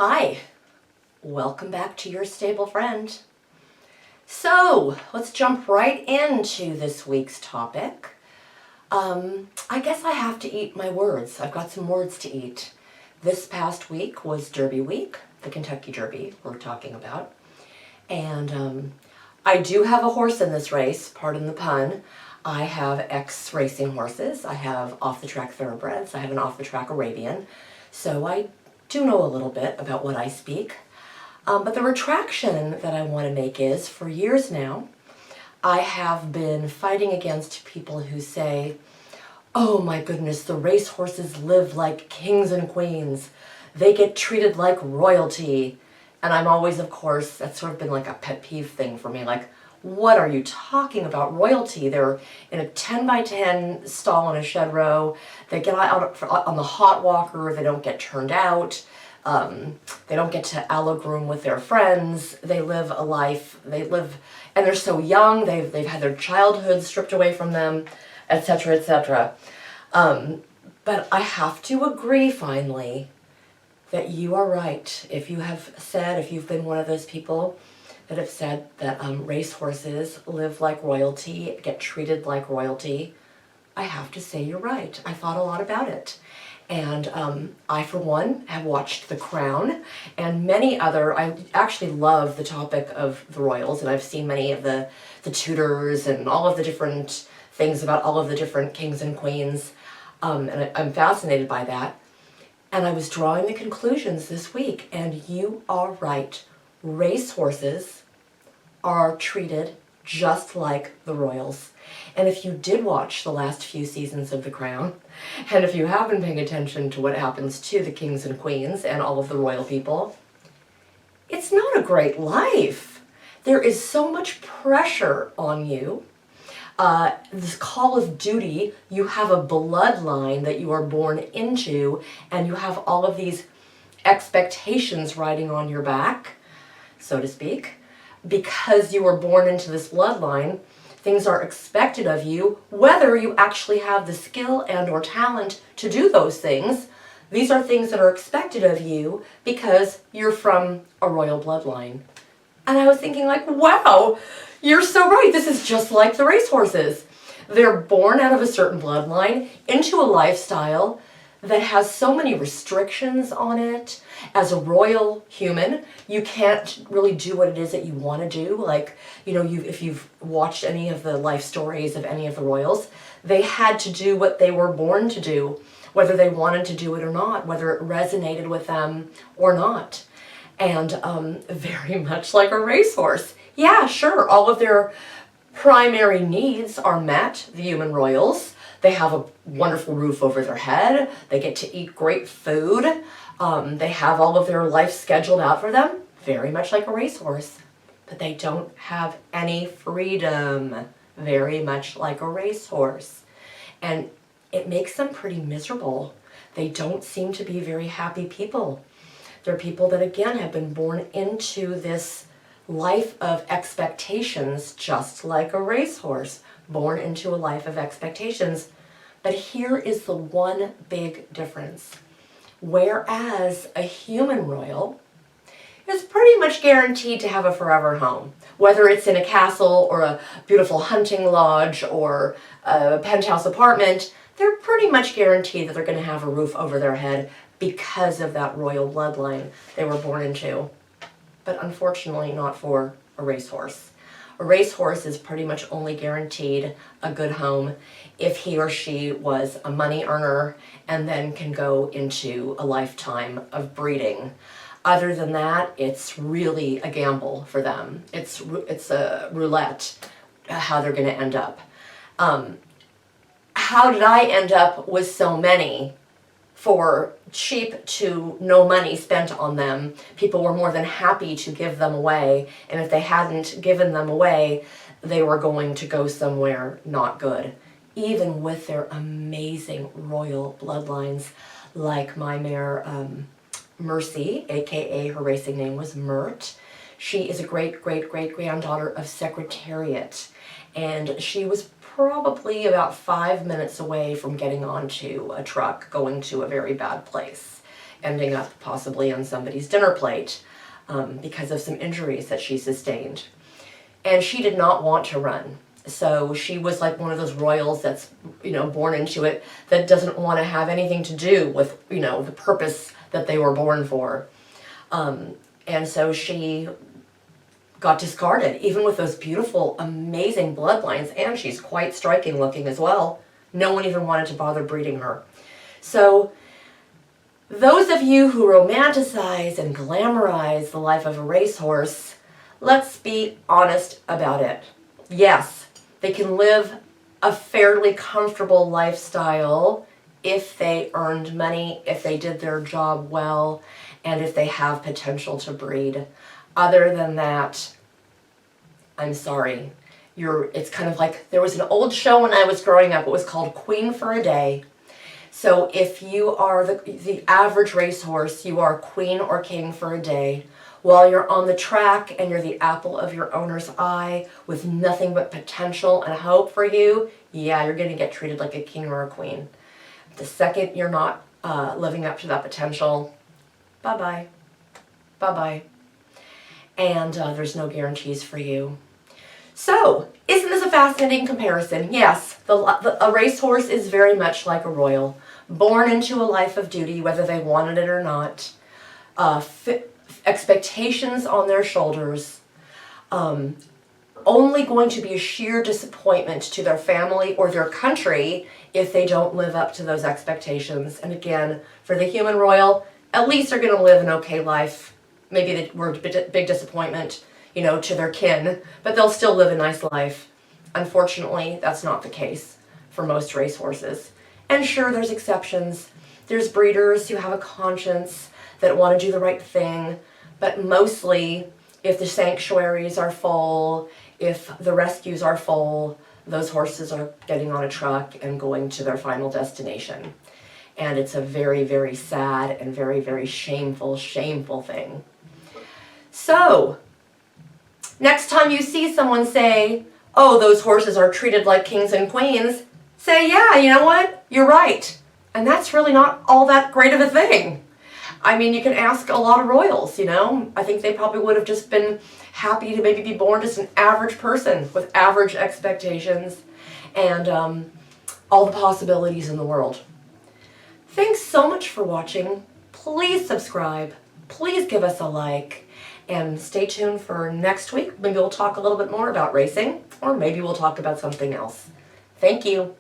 Hi, welcome back to your stable friend. So let's jump right into this week's topic. I guess I have to eat my words. I've got some words to eat. This past week was Derby week, the Kentucky Derby we're talking about. And I do have a horse in this race, pardon the pun. I have ex-racing horses. I have off-the-track thoroughbreds. I have an off-the-track Arabian. So I do know a little bit about what I speak. But the retraction that I want to make is, for years now, I have been fighting against people who say, oh my goodness, the racehorses live like kings and queens. They get treated like royalty. And I'm always, of course, that's sort of been like a pet peeve thing for me, like, what are you talking about? Royalty. They're in a 10 by 10 stall in a shed row. They get out on the hot walker. They don't get turned out. They don't get to allogroom with their friends. They live a life. And they're so young. They've had their childhood stripped away from them, etc., etc. But I have to agree, finally, that you are right. If you've been one of those people that have said that racehorses live like royalty, get treated like royalty, I have to say you're right. I thought a lot about it. And I, for one, have watched The Crown and many other, I actually love the topic of the royals, and I've seen many of the Tudors and all of the different things about all of the different kings and queens, and I'm fascinated by that. And I was drawing the conclusions this week, and you are right. Racehorses are treated just like the royals. And if you did watch the last few seasons of The Crown, and if you have been paying attention to what happens to the kings and queens and all of the royal people, it's not a great life. There is so much pressure on you. This call of duty, you have a bloodline that you are born into, and you have all of these expectations riding on your back, so to speak. Because you were born into this bloodline, things are expected of you, whether you actually have the skill and or talent to do those things. These are things that are expected of you because you're from a royal bloodline. And I was thinking, like, wow, you're so right. This is just like the racehorses. They're born out of a certain bloodline into a lifestyle that has so many restrictions on it. As a royal human, you can't really do what it is that you want to do. Like, if you've watched any of the life stories of any of the royals, they had to do what they were born to do, whether they wanted to do it or not, whether it resonated with them or not. And very much like a racehorse. Yeah, sure, all of their primary needs are met, the human royals. They have a wonderful roof over their head. They get to eat great food. They have all of their life scheduled out for them, very much like a racehorse. But they don't have any freedom, very much like a racehorse. And it makes them pretty miserable. They don't seem to be very happy people. They're people that, again, have been born into this life of expectations, just like a racehorse, born into a life of expectations. But here is the one big difference. Whereas a human royal is pretty much guaranteed to have a forever home, whether it's in a castle or a beautiful hunting lodge or a penthouse apartment, they're pretty much guaranteed that they're going to have a roof over their head because of that royal bloodline they were born into. But unfortunately not for a racehorse. A racehorse is pretty much only guaranteed a good home if he or she was a money earner and then can go into a lifetime of breeding. Other than that, it's really a gamble for them. It's a roulette how they're going to end up. How did I end up with so many? For cheap to no money spent on them, people were more than happy to give them away, and if they hadn't given them away, they were going to go somewhere not good, even with their amazing royal bloodlines, like my mare Mercy, aka her racing name was Mert. She is a great-great-great-granddaughter of Secretariat, and she was probably about 5 minutes away from getting onto a truck going to a very bad place. ending up possibly on somebody's dinner plate because of some injuries that she sustained. And she did not want to run. So she was like one of those royals that's, born into it, that doesn't want to have anything to do with, the purpose that they were born for. And so she got discarded, even with those beautiful, amazing bloodlines, and she's quite striking looking as well. No one even wanted to bother breeding her. So those of you who romanticize and glamorize the life of a racehorse, let's be honest about it. Yes, they can live a fairly comfortable lifestyle if they earned money, if they did their job well, and if they have potential to breed. Other than that, I'm sorry. It's kind of like, there was an old show when I was growing up, it was called Queen for a Day. So if you are the average racehorse, you are queen or king for a day. While you're on the track and you're the apple of your owner's eye with nothing but potential and hope for you, yeah, you're going to get treated like a king or a queen. The second you're not living up to that potential, bye-bye. Bye-bye. And there's no guarantees for you. So, isn't this a fascinating comparison? Yes, a racehorse is very much like a royal, born into a life of duty, whether they wanted it or not. Expectations on their shoulders, only going to be a sheer disappointment to their family or their country if they don't live up to those expectations. And again, for the human royal, at least they're going to live an okay life. Maybe they were a big disappointment, to their kin, but they'll still live a nice life. Unfortunately, that's not the case for most racehorses. And sure, there's exceptions. There's breeders who have a conscience that want to do the right thing, but mostly, if the sanctuaries are full, if the rescues are full, those horses are getting on a truck and going to their final destination. And it's a very, very sad and very, very shameful thing. So, next time you see someone say, oh, those horses are treated like kings and queens, say, yeah, you know what? You're right. And that's really not all that great of a thing. I mean, you can ask a lot of royals, I think they probably would have just been happy to maybe be born just an average person with average expectations and all the possibilities in the world. Thanks so much for watching. Please subscribe. Please give us a like. And stay tuned for next week. Maybe we'll talk a little bit more about racing, or maybe we'll talk about something else. Thank you.